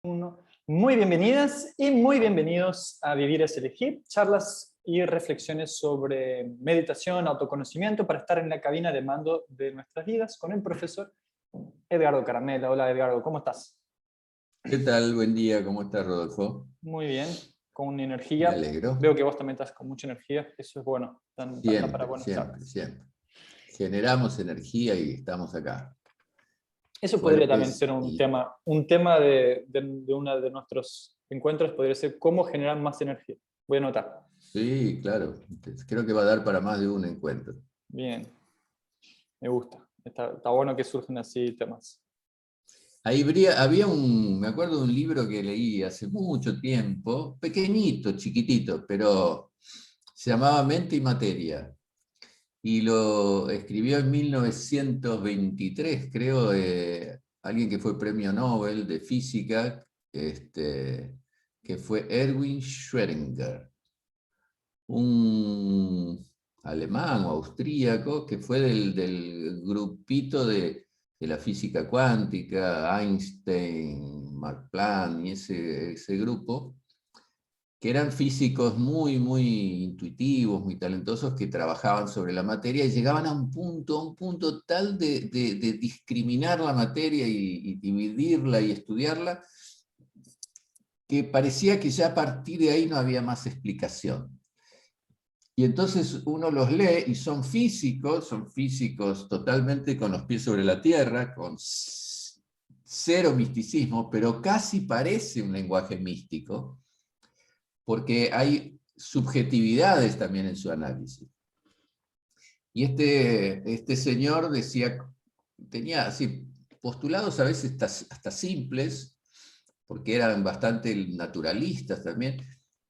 Uno. Muy bienvenidas y muy bienvenidos a Vivir es Elegir, charlas y reflexiones sobre meditación, autoconocimiento para estar en la cabina de mando de nuestras vidas con el profesor Edgardo Caramela. Hola Edgardo, ¿cómo estás? ¿Qué tal? Buen día, ¿cómo estás, Rodolfo? Muy bien, con Me energía. alegro. Veo que vos también estás con mucha energía, eso es bueno, da para Siempre, buenas siempre, charlas. siempre. Generamos energía y estamos acá, Eso podría también fuertes ser y un tema de uno de nuestros encuentros, podría ser cómo generar más energía. Voy a anotar. sí, claro. Creo que va a dar para más de un encuentro. Bien, me gusta. Está bueno que surgen así temas. Me acuerdo de un libro que leí hace mucho tiempo, pequeñito, chiquitito, pero se llamaba Mente y Materia. Y lo escribió en 1923, creo, alguien que fue premio Nobel de física, que fue Erwin Schrödinger, un alemán o austríaco que fue del grupito de la física cuántica, Einstein, Max Planck y ese grupo, que eran físicos muy intuitivos, muy talentosos, que trabajaban sobre la materia y llegaban a un punto tal de discriminar la materia y dividirla y estudiarla, que parecía que ya a partir de ahí no había más explicación. Y entonces uno los lee y son físicos totalmente con los pies sobre la tierra, con cero misticismo, pero casi parece un lenguaje místico, porque hay subjetividades también en su análisis. Y este señor tenía así postulados a veces hasta simples, porque eran bastante naturalistas también,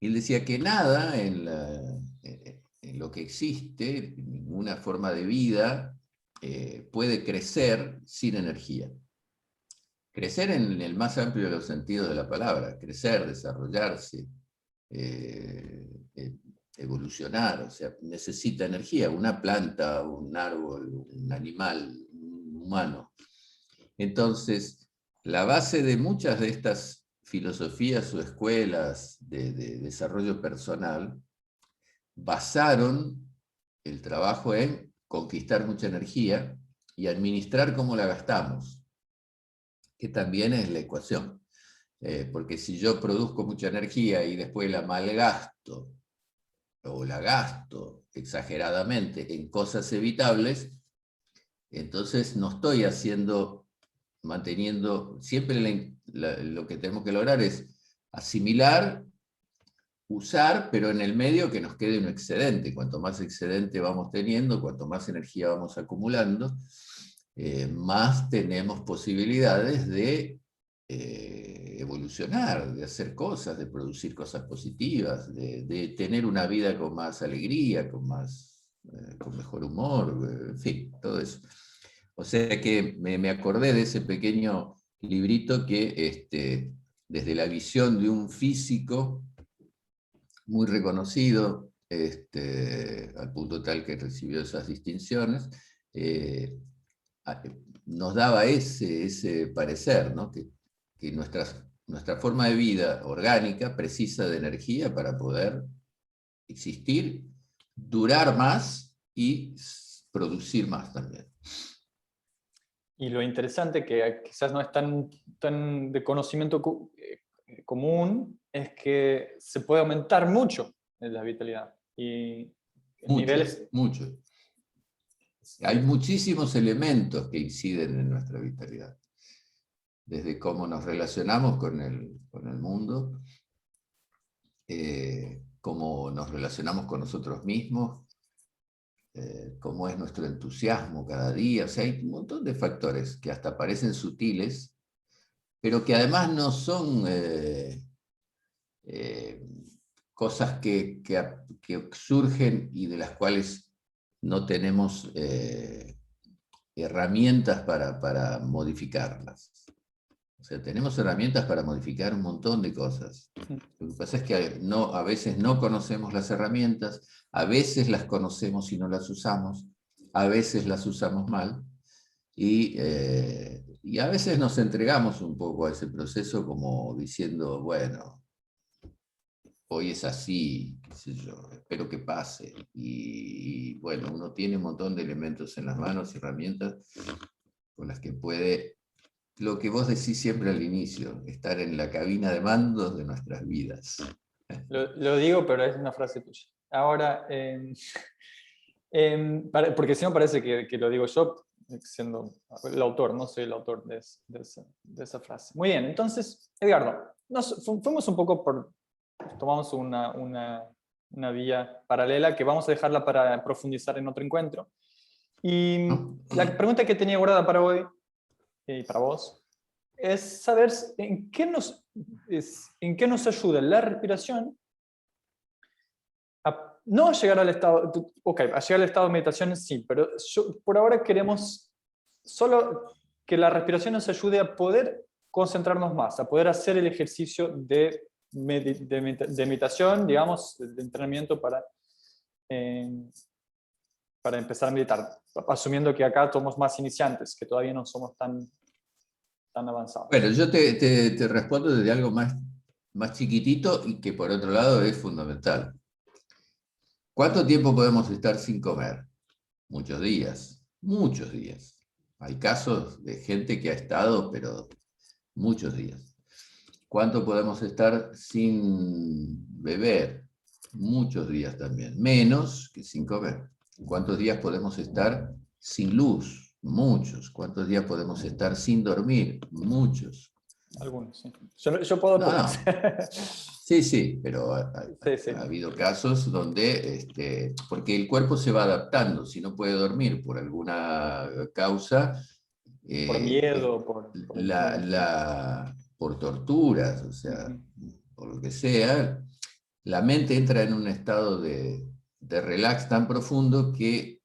y él decía que nada en lo que existe, ninguna forma de vida, puede crecer sin energía. Crecer en el más amplio de los sentidos de la palabra, crecer, desarrollarse, evolucionar, o sea, necesita energía, una planta, un árbol, un animal, un humano. Entonces, la base de muchas de estas filosofías o escuelas de desarrollo personal basaron el trabajo en conquistar mucha energía y administrar cómo la gastamos, que también es la ecuación. Porque si yo produzco mucha energía y después la malgasto o la gasto exageradamente en cosas evitables, entonces no estoy manteniendo, siempre lo que tenemos que lograr es asimilar, usar, pero en el medio que nos quede un excedente. Cuanto más excedente vamos teniendo, cuanto más energía vamos acumulando, más tenemos posibilidades de evolucionar, de hacer cosas, de producir cosas positivas, de tener una vida con más alegría, con mejor humor, en fin, todo eso. O sea que me acordé de ese pequeño librito que desde la visión de un físico muy reconocido, al punto tal que recibió esas distinciones, eh, nos daba ese parecer, ¿no? Que nuestra forma de vida orgánica precisa de energía para poder existir, durar más y producir más también. Y lo interesante, que quizás no es tan de conocimiento común, es que se puede aumentar mucho la vitalidad. Y en Mucho, niveles... mucho. Hay eh, muchísimos elementos que inciden en nuestra vitalidad. Desde cómo nos relacionamos con el mundo, cómo nos relacionamos con nosotros mismos, cómo es nuestro entusiasmo cada día. O sea, hay un montón de factores que hasta parecen sutiles, pero que además no son eh, cosas que surgen y de las cuales no tenemos herramientas para modificarlas. O sea, tenemos herramientas para modificar un montón de cosas. Lo que pasa es que a veces no conocemos las herramientas, a veces las conocemos y no las usamos, a veces las usamos mal, y Y a veces nos entregamos un poco a ese proceso como diciendo, bueno, hoy es así, qué sé yo, espero que pase. Y bueno, uno tiene un montón de elementos en las manos, herramientas con las que puede, lo que vos decís siempre al inicio, estar en la cabina de mandos de nuestras vidas. Lo digo, pero es una frase tuya. Ahora, porque si no parece que lo digo yo, siendo el autor, no soy el autor de esa frase. Muy bien, entonces, Edgardo, fuimos un poco tomamos una vía paralela que vamos a dejarla para profundizar en otro encuentro. Y ¿No? la pregunta que tenía guardada para hoy, y para vos, es saber en qué nos ayuda la respiración no a llegar al estado, ok, a llegar al estado de meditación sí, pero por ahora queremos solo que la respiración nos ayude a poder concentrarnos más, a poder hacer el ejercicio de meditación, digamos, de entrenamiento eh, para empezar a meditar, asumiendo que acá somos más iniciantes, que todavía no somos tan avanzados. Bueno, yo te respondo desde algo más chiquitito y que por otro lado es fundamental. ¿Cuánto tiempo podemos estar sin comer? Muchos días, muchos días. Hay casos de gente que ha estado, pero muchos días. ¿Cuánto podemos estar sin beber? Muchos días también, menos que sin comer. ¿Cuántos días podemos estar sin luz? Muchos. ¿Cuántos días podemos estar sin dormir? Muchos. Algunos, sí. Yo puedo No, pocos. no. Sí, sí, pero Sí, sí. ha habido casos donde, porque el cuerpo se va adaptando, si no puede dormir por alguna causa, Por miedo, por el miedo. por torturas, o sea, Ujú. por lo que sea, la mente entra en un estado de relax tan profundo que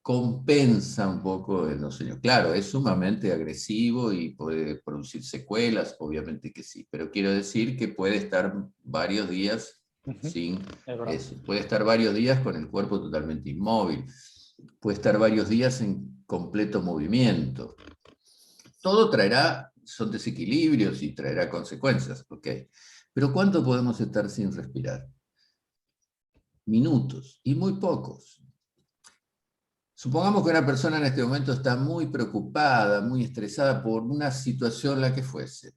compensa un poco en los sueños. Claro, es sumamente agresivo y puede producir secuelas, obviamente que sí, pero quiero decir que puede estar varios días Ujú. sin Es verdad. eso. Puede estar varios días con el cuerpo totalmente inmóvil. Puede estar varios días en completo movimiento. Todo son desequilibrios y traerá consecuencias, ¿ok? Pero ¿cuánto podemos estar sin respirar? Minutos, y muy pocos. Supongamos que una persona en este momento está muy preocupada, muy estresada por una situación la que fuese,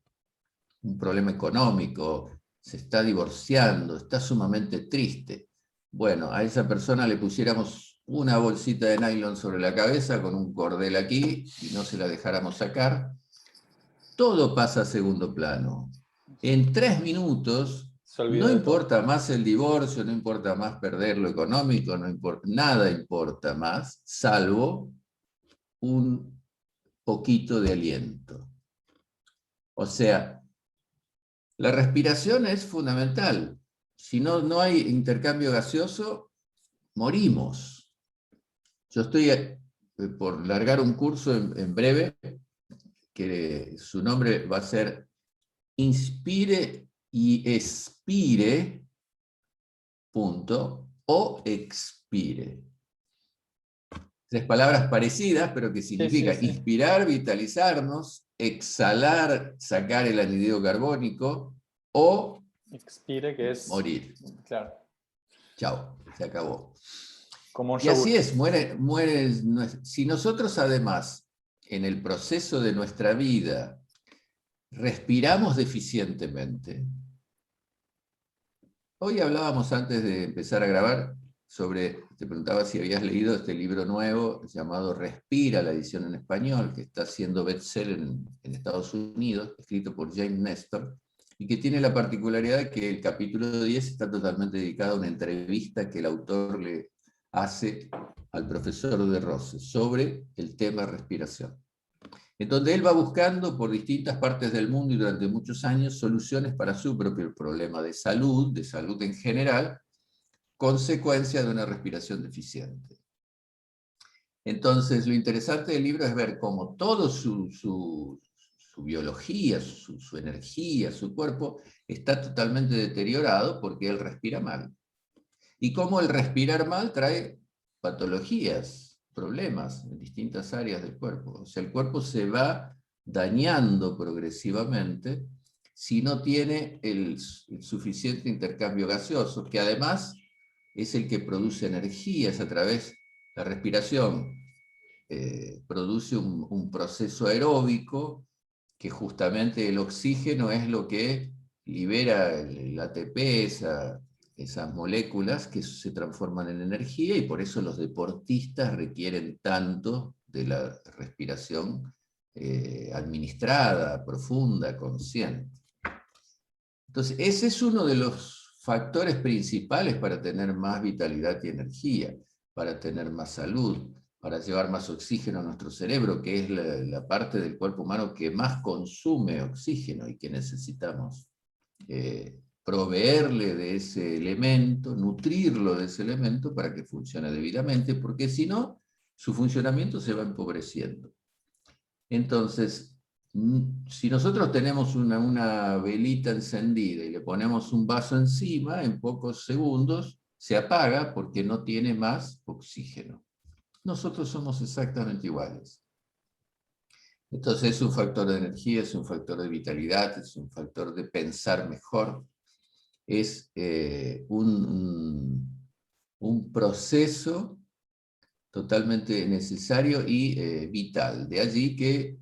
un problema económico, se está divorciando, está sumamente triste. Bueno, a esa persona le pusiéramos una bolsita de nylon sobre la cabeza con un cordel aquí y no se la dejáramos sacar, todo pasa a segundo plano. En 3 minutos Se olvida no de todo. importa más el divorcio, no importa más perder lo económico, no importa, nada importa más, salvo un poquito de aliento. O sea, la respiración es fundamental. Si no hay intercambio gaseoso, morimos. Yo estoy por largar un curso en breve, que su nombre va a ser Inspire y expire, punto, o expire. 3 palabras parecidas, pero que Sí, sí, significa sí. inspirar, vitalizarnos, exhalar, sacar el anhídrido carbónico, o Expire, que es, morir. claro, Chao, se acabó. como un Y así yogur. es, si nosotros además, en el proceso de nuestra vida, respiramos deficientemente. Hoy hablábamos antes de empezar a grabar te preguntaba si habías leído este libro nuevo llamado Respira, la edición en español, que está siendo bestseller en Estados Unidos, escrito por James Nestor, y que tiene la particularidad de que el capítulo 10 está totalmente dedicado a una entrevista que el autor le hace al profesor de Roses sobre el tema respiración, en donde él va buscando por distintas partes del mundo y durante muchos años soluciones para su propio problema de salud en general, consecuencia de una respiración deficiente. Entonces, lo interesante del libro es ver cómo todo su biología, su energía, su cuerpo, está totalmente deteriorado porque él respira mal. Y cómo el respirar mal trae patologías, problemas en distintas áreas del cuerpo. O sea, el cuerpo se va dañando progresivamente si no tiene el suficiente intercambio gaseoso, que además es el que produce energías a través de la respiración. Produce un proceso aeróbico que justamente el oxígeno es lo que libera el ATP, esas moléculas que se transforman en energía, y por eso los deportistas requieren tanto de la respiración administrada, profunda, consciente. Entonces, ese es uno de los factores principales para tener más vitalidad y energía, para tener más salud, para llevar más oxígeno a nuestro cerebro, que es la parte del cuerpo humano que más consume oxígeno y que necesitamos proveerle de ese elemento, nutrirlo de ese elemento para que funcione debidamente, porque si no, su funcionamiento se va empobreciendo. Entonces, si nosotros tenemos una velita encendida y le ponemos un vaso encima, en pocos segundos se apaga porque no tiene más oxígeno. Nosotros somos exactamente iguales. Entonces es un factor de energía, es un factor de vitalidad, es un factor de pensar mejor. Es un proceso totalmente necesario y vital. De allí que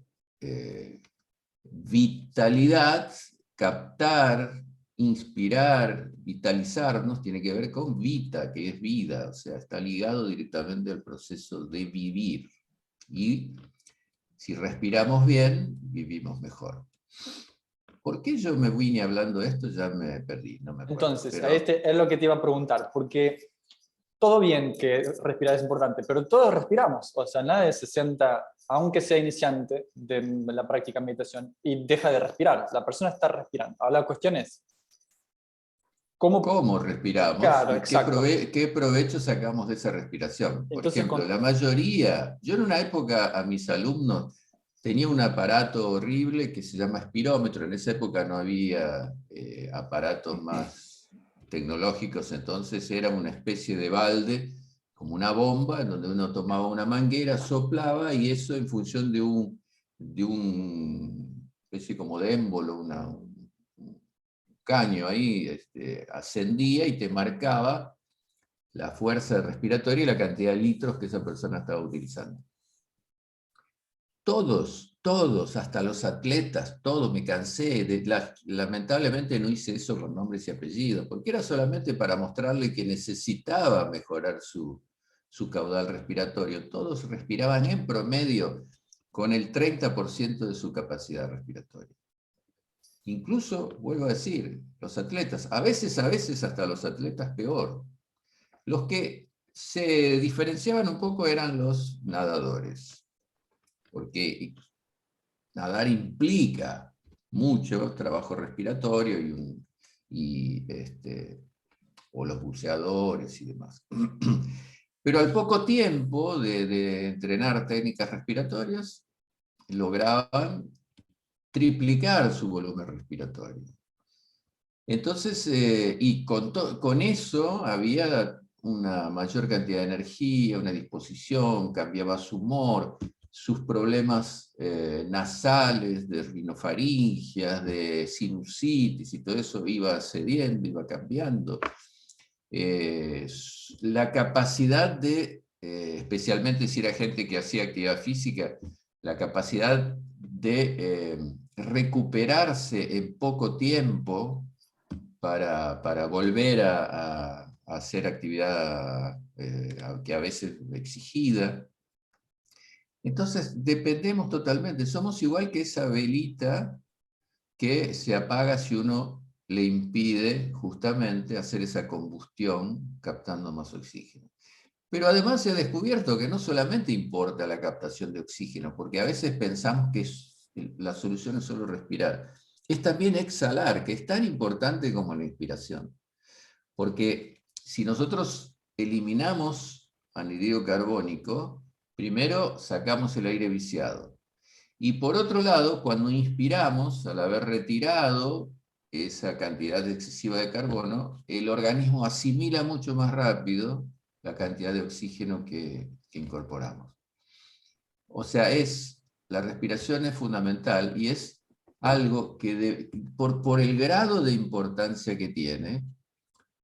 vitalidad, captar, inspirar, vitalizarnos, tiene que ver con vita, que es vida, o sea, está ligado directamente al proceso de vivir. Y si respiramos bien, vivimos mejor. ¿Por qué yo me vine hablando de esto? Ya me perdí, no me acuerdo. Entonces, este es lo que te iba a preguntar, porque todo bien que respirar es importante, pero todos respiramos. O sea, nadie se sienta, aunque sea iniciante de la práctica de meditación, y deja de respirar. La persona está respirando. Ahora la cuestión es, ¿cómo respiramos? Claro, ¿Y exacto. qué provecho sacamos de esa respiración? Por Entonces, ejemplo, la mayoría, yo en una época a mis alumnos tenía un aparato horrible que se llama espirómetro. En esa época no había aparatos más tecnológicos, entonces era una especie de balde, como una bomba, en donde uno tomaba una manguera, soplaba, y eso en función de un especie como de émbolo, un caño ahí, ascendía y te marcaba la fuerza respiratoria y la cantidad de litros que esa persona estaba utilizando. Todos, hasta los atletas, todos, me cansé. Lamentablemente no hice eso con nombres y apellidos, porque era solamente para mostrarle que necesitaba mejorar su caudal respiratorio. Todos respiraban en promedio con el 30% de su capacidad respiratoria. Incluso, vuelvo a decir, los atletas, a veces hasta los atletas peor. Los que se diferenciaban un poco eran los nadadores, porque nadar implica mucho trabajo respiratorio o los buceadores y demás. Pero al poco tiempo de entrenar técnicas respiratorias, lograban triplicar su volumen respiratorio. Entonces, y con eso había una mayor cantidad de energía, una disposición, cambiaba su humor, sus problemas nasales, de rinofaringias, de sinusitis, y todo eso iba cediendo, iba cambiando. La capacidad de, especialmente si era gente que hacía actividad física, la capacidad de recuperarse en poco tiempo para volver a hacer actividad que a veces exigida. Entonces dependemos totalmente, somos igual que esa velita que se apaga si uno le impide justamente hacer esa combustión captando más oxígeno. Pero además se ha descubierto que no solamente importa la captación de oxígeno, porque a veces pensamos que la solución es solo respirar. Es también exhalar, que es tan importante como la inspiración. Porque si nosotros eliminamos anhídrido carbónico, primero sacamos el aire viciado. Y por otro lado, cuando inspiramos, al haber retirado esa cantidad excesiva de carbono, el organismo asimila mucho más rápido la cantidad de oxígeno que incorporamos. O sea, es la respiración es fundamental y es algo que por el grado de importancia que tiene,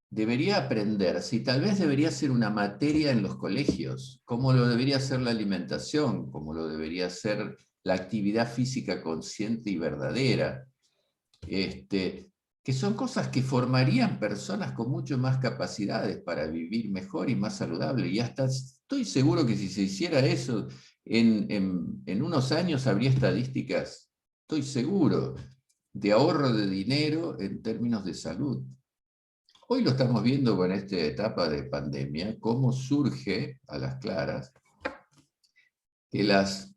debería aprenderse y tal vez debería ser una materia en los colegios, como lo debería ser la alimentación, como lo debería ser la actividad física consciente y verdadera, que son cosas que formarían personas con mucho más capacidades para vivir mejor y más saludable. Y hasta estoy seguro que si se hiciera eso, en unos años habría estadísticas, estoy seguro, de ahorro de dinero en términos de salud. Hoy lo estamos viendo con esta etapa de pandemia, cómo surge a las claras que las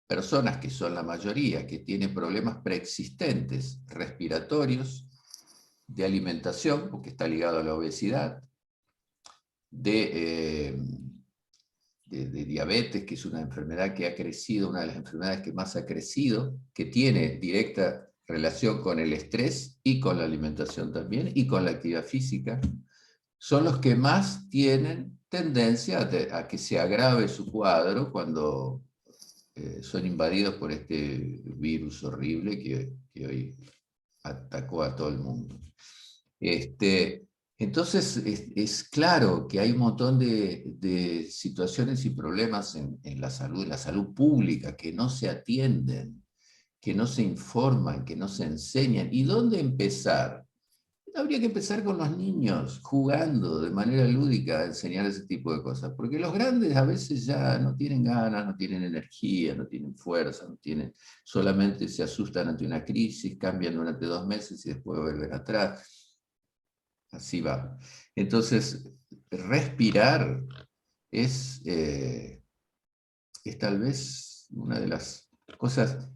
personas, que son la mayoría, que tienen problemas preexistentes respiratorios, de alimentación, porque está ligado a la obesidad, de diabetes, que es una enfermedad que ha crecido, una de las enfermedades que más ha crecido, que tiene directa relación con el estrés y con la alimentación también, y con la actividad física, son los que más tienen tendencia a que se agrave su cuadro cuando son invadidos por este virus horrible que hoy atacó a todo el mundo. Entonces es claro que hay un montón de situaciones y problemas en la salud pública, que no se atienden, que no se informan, que no se enseñan. ¿Y dónde empezar? Habría que empezar con los niños, jugando de manera lúdica a enseñar ese tipo de cosas, porque los grandes a veces ya no tienen ganas, no tienen energía, no tienen fuerza, solamente se asustan ante una crisis, cambian durante 2 meses y después vuelven atrás. Así va. Entonces, respirar es tal vez una de las cosas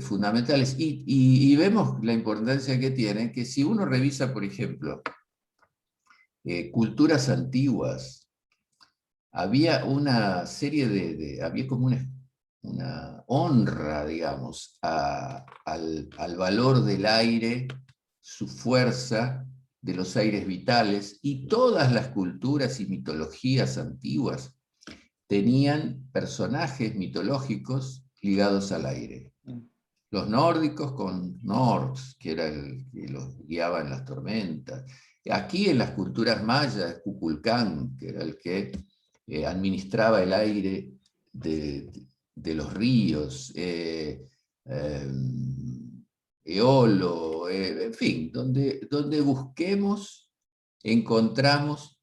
fundamentales. Y vemos la importancia que tiene, que si uno revisa, por ejemplo, culturas antiguas, había una serie había como una honra, digamos, al valor del aire, su fuerza, de los aires vitales, y todas las culturas y mitologías antiguas tenían personajes mitológicos ligados al aire. Los nórdicos con Nords, que era el que los guiaba en las tormentas. Aquí en las culturas mayas, Kukulcán, que era el que administraba el aire de los ríos, Eolo, en fin, donde busquemos, encontramos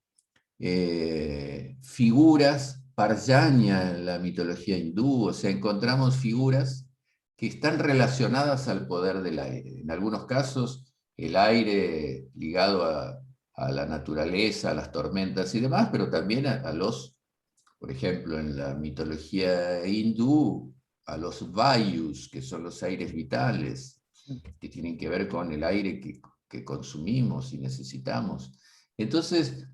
figuras, Parjanya en la mitología hindú, o sea, encontramos figuras que están relacionadas al poder del aire. En algunos casos, el aire ligado a la naturaleza, a las tormentas y demás, pero también por ejemplo, en la mitología hindú, a los vayus, que son los aires vitales, que tienen que ver con el aire que consumimos y necesitamos. Entonces,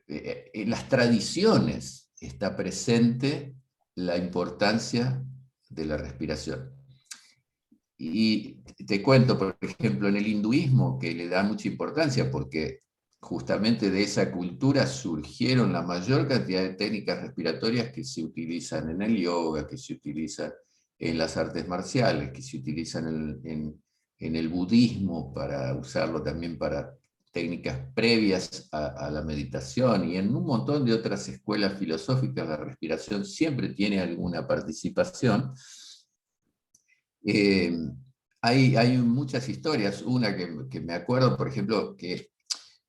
en las tradiciones está presente la importancia de la respiración. Y te cuento, por ejemplo, en el hinduismo, que le da mucha importancia, porque justamente de esa cultura surgieron la mayor cantidad de técnicas respiratorias que se utilizan en el yoga, que se utilizan en las artes marciales, que se utilizan en el budismo, para usarlo también para técnicas previas a la meditación, y en un montón de otras escuelas filosóficas la respiración siempre tiene alguna participación. Hay muchas historias, una que me acuerdo, por ejemplo, que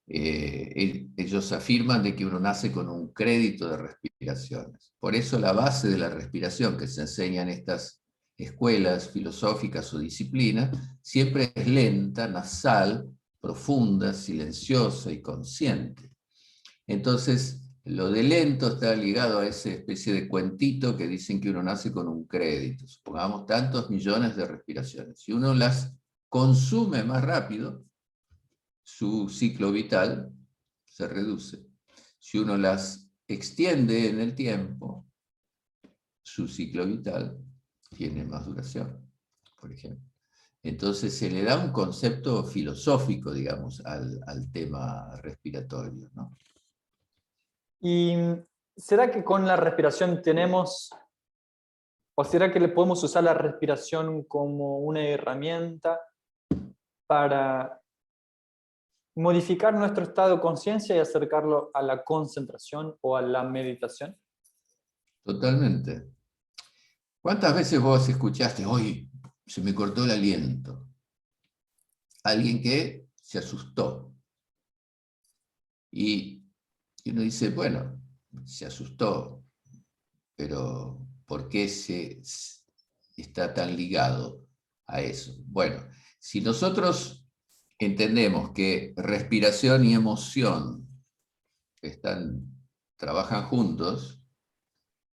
ellos afirman de que uno nace con un crédito de respiraciones. Por eso la base de la respiración que se enseña en estas escuelas filosóficas o disciplinas siempre es lenta, nasal, profunda, silenciosa y consciente. Entonces, lo de lento está ligado a esa especie de cuentito que dicen que uno nace con un crédito. Supongamos tantos millones de respiraciones. Si uno las consume más rápido, su ciclo vital se reduce. Si uno las extiende en el tiempo, su ciclo vital tiene más duración, por ejemplo. Entonces se le da un concepto filosófico, digamos, al tema respiratorio, ¿no? ¿Y será que con la respiración tenemos ¿O será que le podemos usar la respiración como una herramienta para modificar nuestro estado de conciencia y acercarlo a la concentración o a la meditación? Totalmente. ¿Cuántas veces vos escuchaste, hoy se me cortó el aliento? Alguien que se asustó. Y uno dice, bueno, se asustó, pero ¿por qué está tan ligado a eso? Bueno, si nosotros entendemos que respiración y emoción trabajan juntos,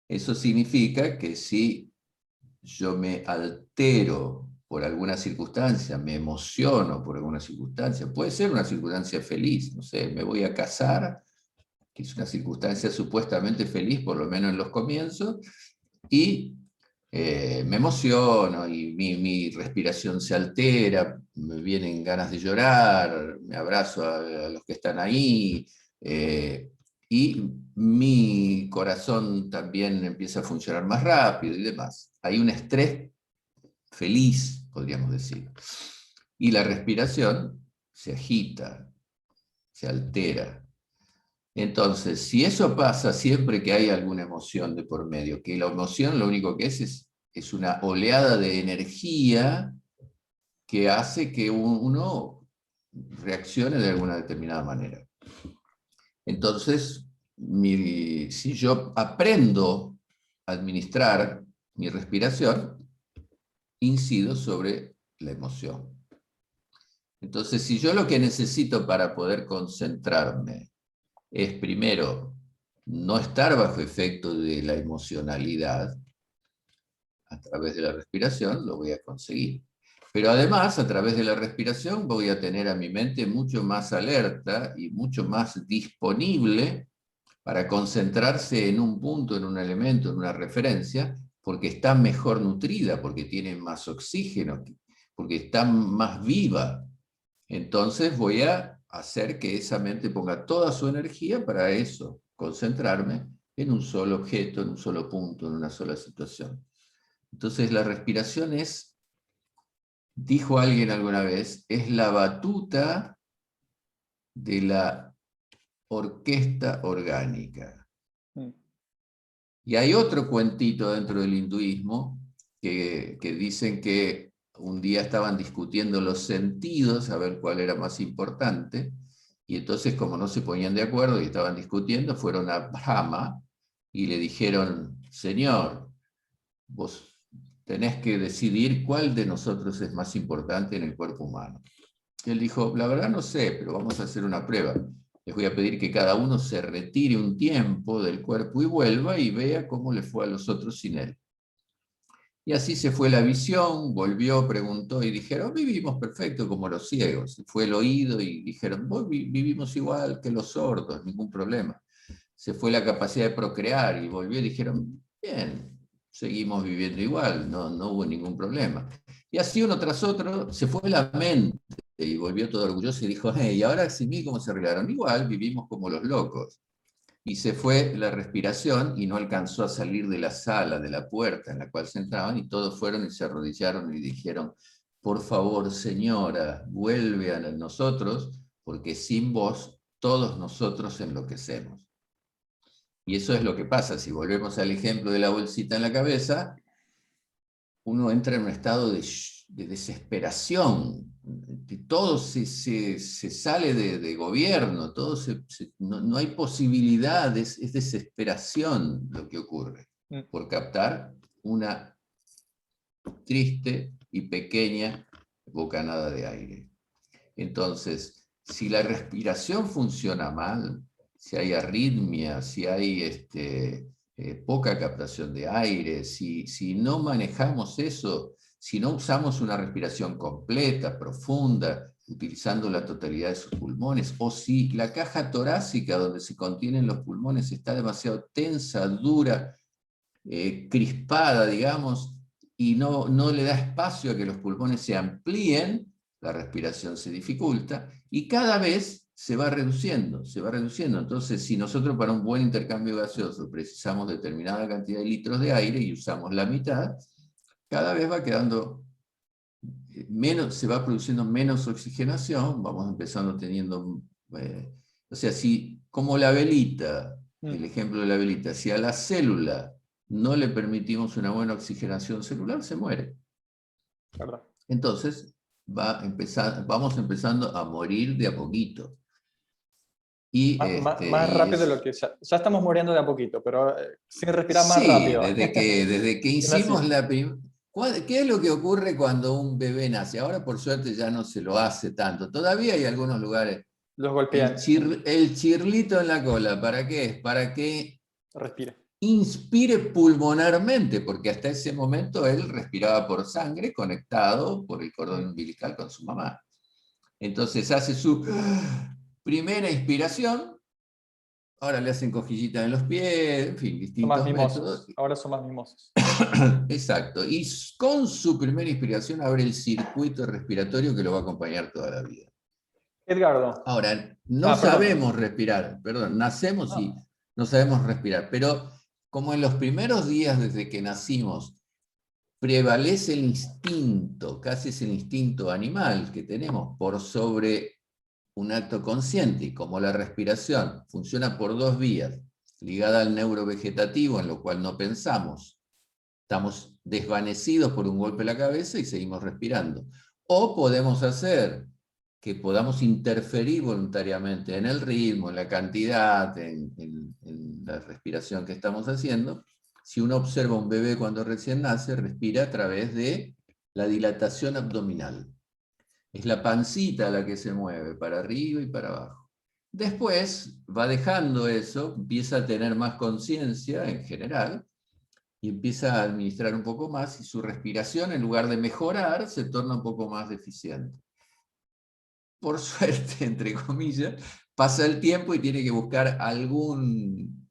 eso significa que si yo me altero por alguna circunstancia, me emociono por alguna circunstancia, puede ser una circunstancia feliz, no sé, me voy a casar, que es una circunstancia supuestamente feliz, por lo menos en los comienzos, y me emociono y mi respiración se altera, me vienen ganas de llorar, me abrazo a los que están ahí, y mi corazón también empieza a funcionar más rápido y demás. Hay un estrés feliz, podríamos decir. Y la respiración se agita, se altera. Entonces, si eso pasa siempre que hay alguna emoción de por medio, que la emoción lo único que es una oleada de energía que hace que uno reaccione de alguna determinada manera. Entonces, si yo aprendo a administrar mi respiración, incido sobre la emoción. Entonces, si yo lo que necesito para poder concentrarme es primero no estar bajo efecto de la emocionalidad, a través de la respiración lo voy a conseguir. Pero además, a través de la respiración voy a tener a mi mente mucho más alerta y mucho más disponible para concentrarse en un punto, en un elemento, en una referencia, porque está mejor nutrida, porque tiene más oxígeno, porque está más viva. Entonces voy a hacer que esa mente ponga toda su energía para eso, concentrarme en un solo objeto, en un solo punto, en una sola situación. Entonces la respiración es, dijo alguien alguna vez, es la batuta de la orquesta orgánica. Y hay otro cuentito dentro del hinduismo que dicen que un día estaban discutiendo los sentidos, a ver cuál era más importante, y entonces como no se ponían de acuerdo y estaban discutiendo, fueron a Brahma y le dijeron, Señor, vos tenés que decidir cuál de nosotros es más importante en el cuerpo humano. Y él dijo, la verdad no sé, pero vamos a hacer una prueba. Les voy a pedir que cada uno se retire un tiempo del cuerpo y vuelva y vea cómo le fue a los otros sin él. Y así se fue la visión, volvió, preguntó y dijeron, vivimos perfecto como los ciegos. Fue el oído y dijeron, vivimos igual que los sordos, ningún problema. Se fue la capacidad de procrear y volvió y dijeron, bien, seguimos viviendo igual, no hubo ningún problema. Y así uno tras otro se fue la mente y volvió todo orgulloso y dijo, hey, ¿y ahora sin mí cómo se arreglaron? Igual vivimos como los locos. Y se fue la respiración y no alcanzó a salir de la sala, de la puerta en la cual se entraban, y todos fueron y se arrodillaron y dijeron, por favor, señora, vuelve a nosotros, porque sin vos todos nosotros enloquecemos. Y eso es lo que pasa, si volvemos al ejemplo de la bolsita en la cabeza, uno entra en un estado de desesperación, todo se sale de gobierno, no hay posibilidades, es desesperación lo que ocurre, por captar una triste y pequeña bocanada de aire. Entonces, si la respiración funciona mal, si hay arritmia, si hay poca captación de aire, si no manejamos eso, si no usamos una respiración completa, profunda, utilizando la totalidad de sus pulmones, o si la caja torácica donde se contienen los pulmones está demasiado tensa, dura, crispada, digamos, y no le da espacio a que los pulmones se amplíen, la respiración se dificulta, y cada vez se va reduciendo, se va reduciendo. Entonces, si nosotros para un buen intercambio gaseoso precisamos determinada cantidad de litros de aire y usamos la mitad, cada vez va quedando menos, se va produciendo menos oxigenación, vamos empezando teniendo, o sea, si como la velita, el ejemplo de la velita, si a la célula no le permitimos una buena oxigenación celular, se muere. ¿Verdad? Entonces, vamos empezando a morir de a poquito. Y Más rápido de lo que ya estamos muriendo de a poquito, pero sin respirar más sí, rápido. desde que hicimos ¿qué es lo que ocurre cuando un bebé nace? Ahora por suerte ya no se lo hace tanto. Todavía hay algunos lugares. Los golpean. El chirlito en la cola, ¿para qué es? Para que Respira. inspire pulmonarmente, porque hasta ese momento él respiraba por sangre conectado por el cordón umbilical con su mamá. Entonces hace su primera inspiración, ahora le hacen cosquillitas en los pies, en fin, distintos métodos. Ahora son más mimosos. Exacto, y con su primera inspiración abre el circuito respiratorio que lo va a acompañar toda la vida. Edgardo. Ahora, no sabemos respirar, perdón, nacemos y no sabemos respirar, pero como en los primeros días desde que nacimos prevalece el instinto, casi es el instinto animal que tenemos por sobre un acto consciente, y como la respiración funciona por dos vías, ligada al neurovegetativo, en lo cual no pensamos, estamos desvanecidos por un golpe en la cabeza y seguimos respirando. O podemos hacer que podamos interferir voluntariamente en el ritmo, en la cantidad, en la respiración que estamos haciendo. Si uno observa un bebé cuando recién nace, respira a través de la dilatación abdominal. Es la pancita la que se mueve para arriba y para abajo. Después va dejando eso, empieza a tener más conciencia en general, y empieza a administrar un poco más, y su respiración, en lugar de mejorar, se torna un poco más deficiente. Por suerte, entre comillas, pasa el tiempo y tiene que buscar algún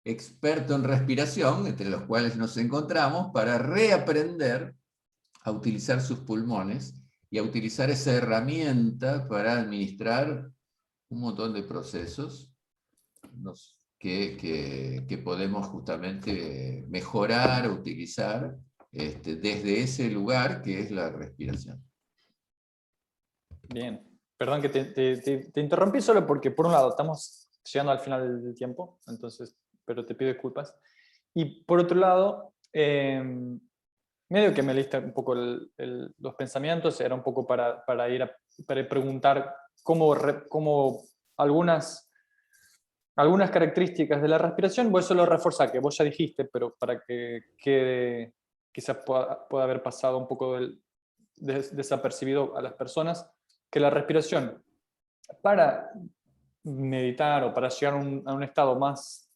experto en respiración, entre los cuales nos encontramos, para reaprender a utilizar sus pulmones y a utilizar esa herramienta para administrar un montón de procesos que podemos justamente mejorar o utilizar desde ese lugar que es la respiración. Bien. Perdón que te interrumpí solo porque, por un lado, estamos llegando al final del tiempo, entonces, pero te pido disculpas. Y por otro lado, medio que me leíste un poco los pensamientos, era un poco para para preguntar cómo algunas características de la respiración, voy a solo reforzar que vos ya dijiste, pero para que quede, quizás pueda haber pasado un poco desapercibido a las personas, que la respiración para meditar o para llegar a un estado más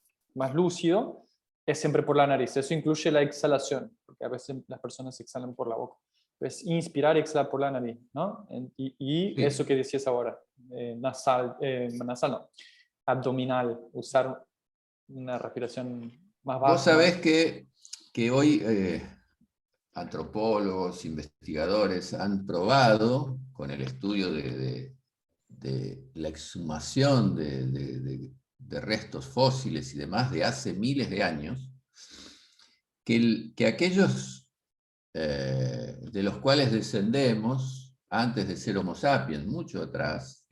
lúcido es siempre por la nariz. Eso incluye la exhalación, porque a veces las personas exhalan por la boca. Pues inspirar y exhalar por la nariz, ¿no? Y sí, eso que decías ahora, nasal no, abdominal, usar una respiración más baja. Vos sabés que hoy antropólogos, investigadores han probado, con el estudio de la exhumación de restos fósiles y demás de hace miles de años, que aquellos de los cuales descendemos, antes de ser Homo sapiens, mucho atrás,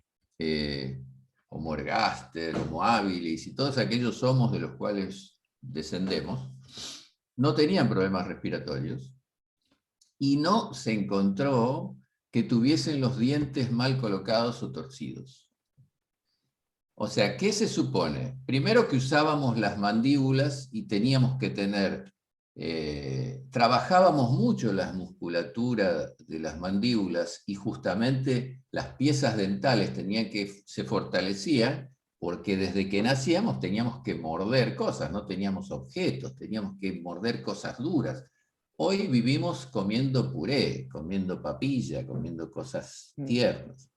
Homo ergaster, Homo habilis y todos aquellos homos de los cuales descendemos, no tenían problemas respiratorios y no se encontró que tuviesen los dientes mal colocados o torcidos. O sea, ¿qué se supone? Primero que usábamos las mandíbulas y teníamos que tener, trabajábamos mucho la musculatura de las mandíbulas y justamente las piezas dentales se fortalecían porque desde que nacíamos teníamos que morder cosas, no teníamos objetos, teníamos que morder cosas duras. Hoy vivimos comiendo puré, comiendo papilla, comiendo cosas tiernas.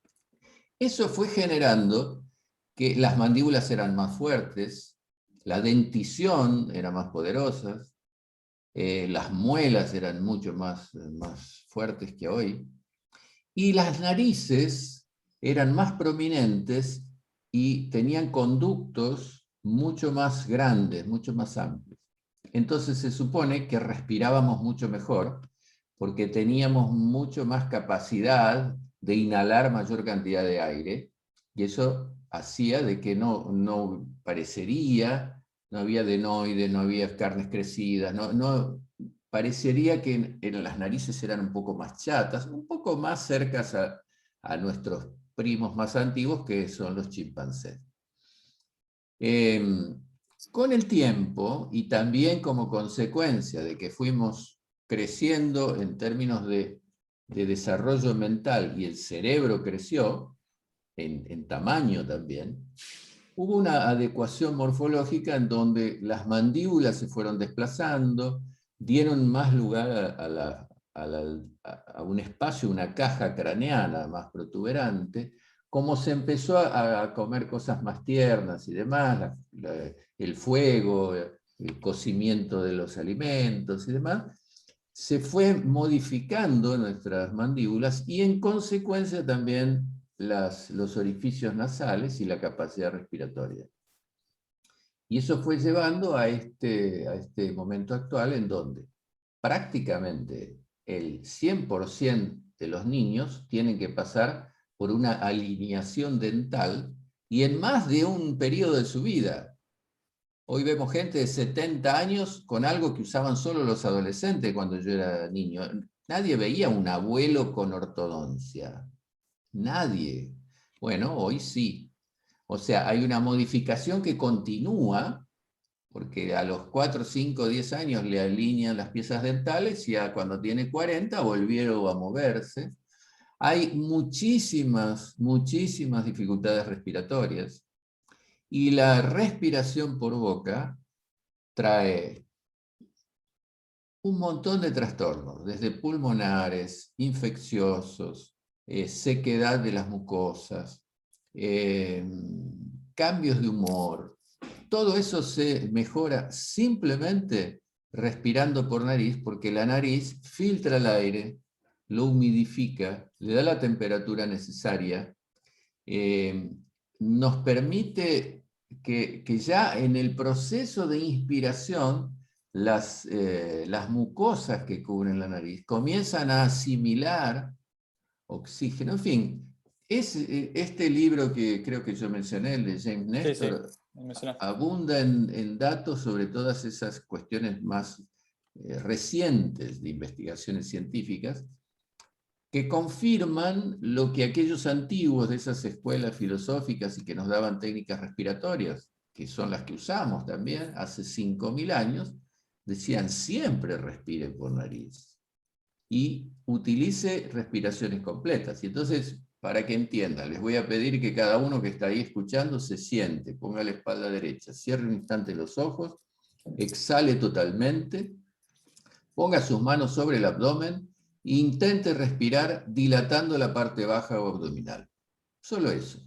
Eso fue generando que las mandíbulas eran más fuertes, la dentición era más poderosa, las muelas eran mucho más fuertes que hoy, y las narices eran más prominentes y tenían conductos mucho más grandes, mucho más amplios. Entonces se supone que respirábamos mucho mejor, porque teníamos mucho más capacidad de inhalar mayor cantidad de aire, y eso hacía de que no parecería, no había adenoides, no había carnes crecidas, no parecería que en las narices eran un poco más chatas, un poco más cercas a nuestros primos más antiguos, que son los chimpancés. Con el tiempo, y también como consecuencia de que fuimos creciendo en términos de desarrollo mental, y el cerebro creció en tamaño también, hubo una adecuación morfológica en donde las mandíbulas se fueron desplazando, dieron más lugar a un espacio, una caja craneana más protuberante. Como se empezó a comer cosas más tiernas y demás, el fuego, el cocimiento de los alimentos y demás, se fue modificando nuestras mandíbulas, y en consecuencia también los orificios nasales y la capacidad respiratoria. Y eso fue llevando a este momento actual, en donde prácticamente el 100% de los niños tienen que pasar por una alineación dental, y en más de un periodo de su vida. Hoy vemos gente de 70 años con algo que usaban solo los adolescentes cuando yo era niño. Nadie veía a un abuelo con ortodoncia. Nadie. Bueno, hoy sí. O sea, hay una modificación que continúa, porque a los 4, 5, 10 años le alinean las piezas dentales, y ya cuando tiene 40 volvieron a moverse. Hay muchísimas dificultades respiratorias, y la respiración por boca trae un montón de trastornos, desde pulmonares, infecciosos, sequedad de las mucosas, cambios de humor. Todo eso se mejora simplemente respirando por nariz, porque la nariz filtra el aire, lo humidifica, le da la temperatura necesaria, nos permite que ya en el proceso de inspiración las mucosas que cubren la nariz comienzan a asimilar oxígeno. En fin, este libro que creo que yo mencioné, el de James Nestor, abunda en datos sobre todas esas cuestiones más recientes de investigaciones científicas, que confirman lo que aquellos antiguos de esas escuelas filosóficas y que nos daban técnicas respiratorias, que son las que usamos también hace 5.000 años, decían: siempre respire por nariz y utilice respiraciones completas. Y entonces, para que entiendan, les voy a pedir que cada uno que está ahí escuchando se siente, ponga la espalda derecha, cierre un instante los ojos, exhale totalmente, ponga sus manos sobre el abdomen e intente respirar dilatando la parte baja o abdominal. Solo eso.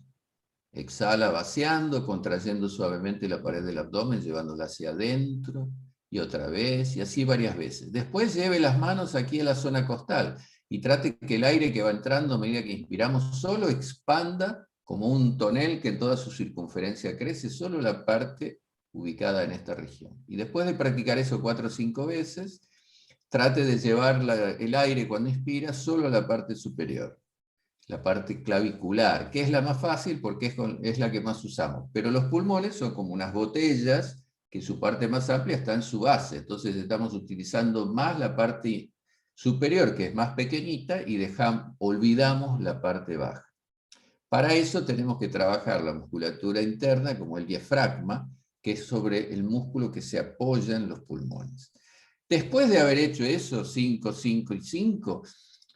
Exhala vaciando, contrayendo suavemente la pared del abdomen, llevándola hacia adentro, y otra vez, y así varias veces. Después lleve las manos aquí a la zona costal y trate que el aire que va entrando a medida que inspiramos solo expanda como un tonel que en toda su circunferencia crece, solo la parte ubicada en esta región. Y después de practicar eso 4 o 5 veces, trate de llevar el aire cuando inspira solo a la parte superior, la parte clavicular, que es la más fácil porque es la que más usamos. Pero los pulmones son como unas botellas que su parte más amplia está en su base. Entonces estamos utilizando más la parte superior, que es más pequeñita, y olvidamos la parte baja. Para eso tenemos que trabajar la musculatura interna, como el diafragma, que es sobre el músculo que se apoya en los pulmones. Después de haber hecho eso, 5, 5 y 5,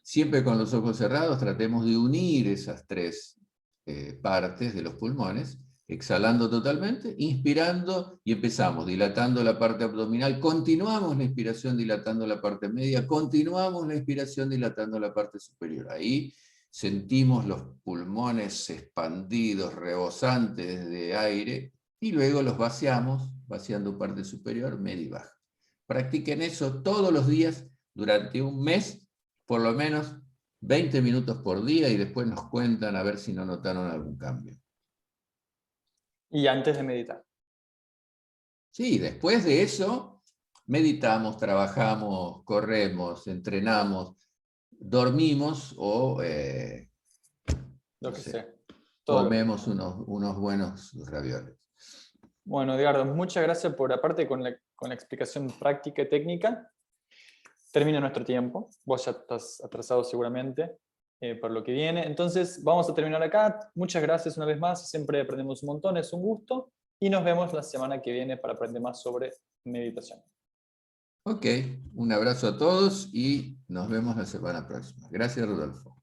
siempre con los ojos cerrados, tratemos de unir esas 3 partes de los pulmones, exhalando totalmente, inspirando, y empezamos dilatando la parte abdominal, continuamos la inspiración dilatando la parte media, continuamos la inspiración dilatando la parte superior. Ahí sentimos los pulmones expandidos, rebosantes de aire, y luego los vaciamos, vaciando parte superior, media y baja. Practiquen eso todos los días durante un mes, por lo menos 20 minutos por día y después nos cuentan a ver si no notaron algún cambio. Y antes de meditar. Sí, después de eso, meditamos, trabajamos, corremos, entrenamos, dormimos o Lo no que sé, sea. Todo lo que comemos unos buenos ravioles. Bueno, Edgardo, muchas gracias por, aparte con la explicación práctica y técnica. Termina nuestro tiempo. Vos ya estás atrasado seguramente por lo que viene. Entonces, vamos a terminar acá. Muchas gracias una vez más. Siempre aprendemos un montón, es un gusto. Y nos vemos la semana que viene para aprender más sobre meditación. Ok, un abrazo a todos y nos vemos la semana próxima. Gracias, Rodolfo.